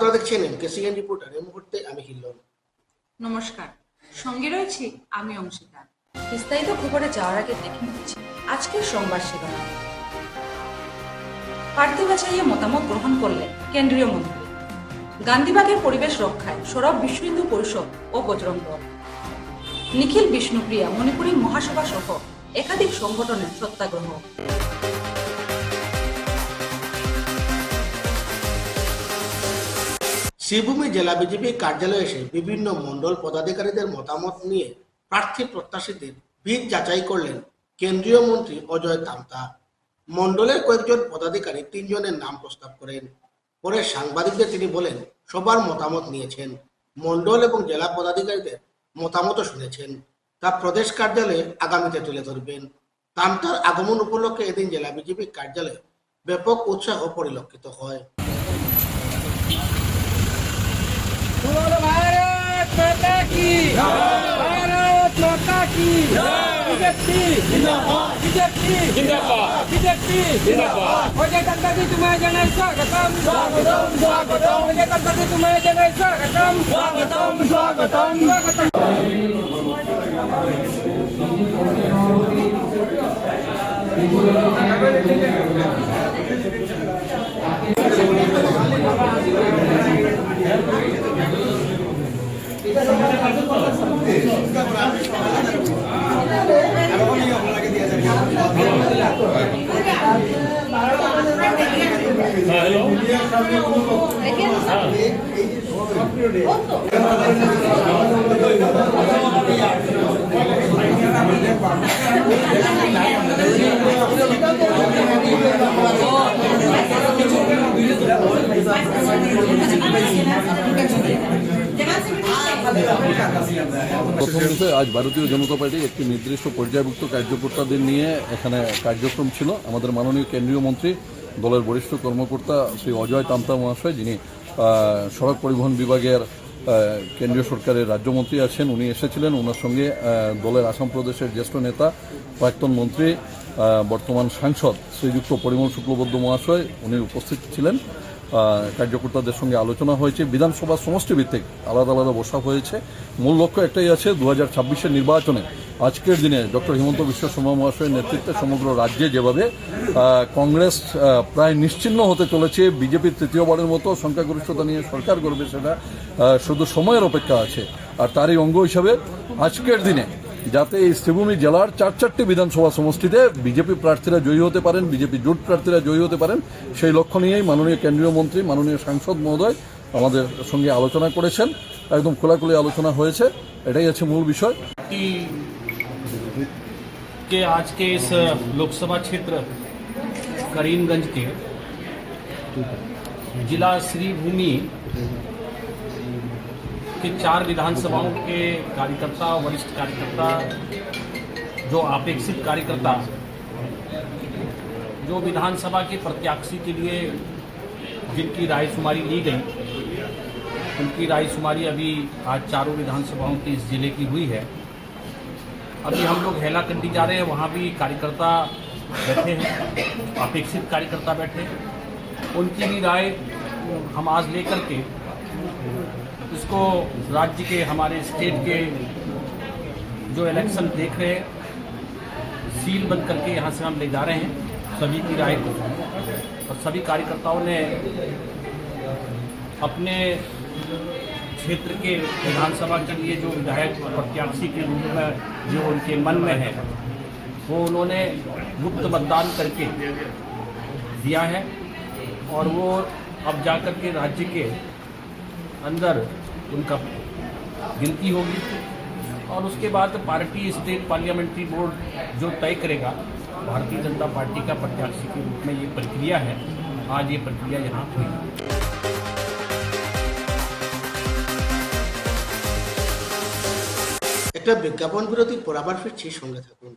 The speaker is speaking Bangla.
আপনারা দেখছেন এমকেসিএন রিপোর্টার। এই মুহূর্তে আমি হিল্লন। নমস্কার, সঙ্গে রয়েছি আমি অংশিতা। বিস্তারিত খবরে যাওয়ার আগে দেখে নিচ্ছি আজকের সংবাদ শিরোনাম। প্রার্থী বাছাইয়ে মতামত গ্রহণ করলেন কেন্দ্রীয় মন্ত্রী। গান্ধীবাগের পরিবেশ রক্ষায় সরব বিশ্ব হিন্দু পরিষদ ও বজরং দল। নিখিল বিষ্ণুপ্রিয়া মণিপুরী মহাসভা সহ একাধিক সংগঠনের সত্যাগ্রহ। শ্রীভূমি জেলা বিজেপি কার্যালয়ে এসে বিভিন্ন মণ্ডল পদাধিকারীদের মতামত নিয়ে প্রার্থী প্রত্যাশীদের ভিত যাচাই করলেন কেন্দ্রীয় মন্ত্রী অজয় তামতা। মণ্ডলের কয়েকজন পদাধিকারী 3 জনের নাম প্রস্তাব করেন। পরে সাংবাদিকদের তিনি বলেন, সবার মতামত নিয়েছেন, মণ্ডল এবং জেলা পদাধিকারীদের মতামতও শুনেছেন, তা প্রদেশ কার্যালয়ে আগামীতে তুলে ধরবেন। তামতার আগমন উপলক্ষে এদিন জেলা বিজেপি কার্যালয়ে ব্যাপক উৎসাহ পরিলক্ষিত হয়। भारत माता की भारत माता की बीजेपी जिंदाबाद बीजेपी जिंदाबाद बीजेपी जिंदाबाद अजय तांता जी तुम्हें जनाई स्वागतम स्वागतम स्वागतम अजय तांता जी तुम्हें जनाई स्वागतम स्वागतम स्वागतम स्वागतम। প্রথমত আজ ভারতীয় জনতা পার্টির একটি নির্দিষ্ট পর্যায়ভুক্ত কার্যকর্তাদের নিয়ে এখানে কার্যক্রম ছিল। আমাদের মাননীয় কেন্দ্রীয় মন্ত্রী, দলের বরিষ্ঠ কর্মকর্তা শ্রী অজয় তামতা মহাশয়, যিনি সড়ক পরিবহন বিভাগের কেন্দ্রীয় সরকারের রাজ্যমন্ত্রী আছেন, উনি এসেছিলেন। ওনার সঙ্গে দলের আসাম প্রদেশের জ্যেষ্ঠ নেতা, প্রাক্তন মন্ত্রী, বর্তমান সাংসদ শ্রীযুক্ত পরিমল শুক্লবৈদ্য মহাশয় উনি উপস্থিত ছিলেন। কার্যকর্তাদের সঙ্গে আলোচনা হয়েছে, বিধানসভা সমষ্টি ভিত্তিক আলাদা আলাদা বসা হয়েছে। মূল লক্ষ্য একটাই আছে, 2026-এর নির্বাচনে আজকের দিনে ডক্টর হিমন্ত বিশ্ব শর্মা মহাশয়ের নেতৃত্বে সমগ্র রাজ্যে যেভাবে কংগ্রেস প্রায় নিশ্চিহ্ন হতে চলেছে, বিজেপির তৃতীয়বারের মতো সংখ্যাগরিষ্ঠতা নিয়ে সরকার করবে, সেটা শুধু সময়ের অপেক্ষা আছে। আর তারই অঙ্গ হিসাবে আজকের দিনে যাতে এই শ্রীভূমি জেলার 4টি বিধানসভা সমষ্টিতে বিজেপি প্রার্থীরা জয়ী হতে পারেন, বিজেপি জোট প্রার্থীরা জয়ী হতে পারেন, সেই লক্ষ্য নিয়েই মাননীয় কেন্দ্রীয় মন্ত্রী, মাননীয় সাংসদ মহোদয় আমাদের সঙ্গে আলোচনা করেছেন। একদম খোলাখুলি আলোচনা হয়েছে, এটাই আছে মূল বিষয়। कि आज के इस लोकसभा क्षेत्र करीमगंज के जिला श्रीभूमि के 4 विधानसभाओं के कार्यकर्ता, वरिष्ठ कार्यकर्ता, जो अपेक्षित कार्यकर्ता, जो विधानसभा के प्रत्याशी के लिए जिनकी रायशुमारी ली गई, उनकी रायशुमारी अभी आज 4 विधानसभाओं की इस जिले की हुई है। अभी हम लोग हैलाकंडी जा रहे हैं, वहाँ भी कार्यकर्ता बैठे हैं, अपेक्षित कार्यकर्ता बैठे हैं, उनकी भी राय हम आज लेकर के इसको राज्य के, हमारे स्टेट के जो इलेक्शन देख रहे हैं, सील बंद करके यहाँ से हम ले जा रहे हैं सभी की राय को। और सभी कार्यकर्ताओं ने अपने क्षेत्र के विधानसभा के लिए जो विधायक प्रत्याशी के रूप में जो उनके मन में है, वो उन्होंने गुप्त मतदान करके दिया है। और वो अब जाकर के राज्य के अंदर उनका गिनती होगी और उसके बाद पार्टी स्टेट पार्लियामेंट्री बोर्ड जो तय करेगा भारतीय जनता पार्टी का प्रत्याशी के रूप में ये प्रक्रिया है। आज ये प्रक्रिया यहाँ हुई। একটা বিজ্ঞাপন বিরতির পর আবার ফিরছি, সঙ্গে থাকুন।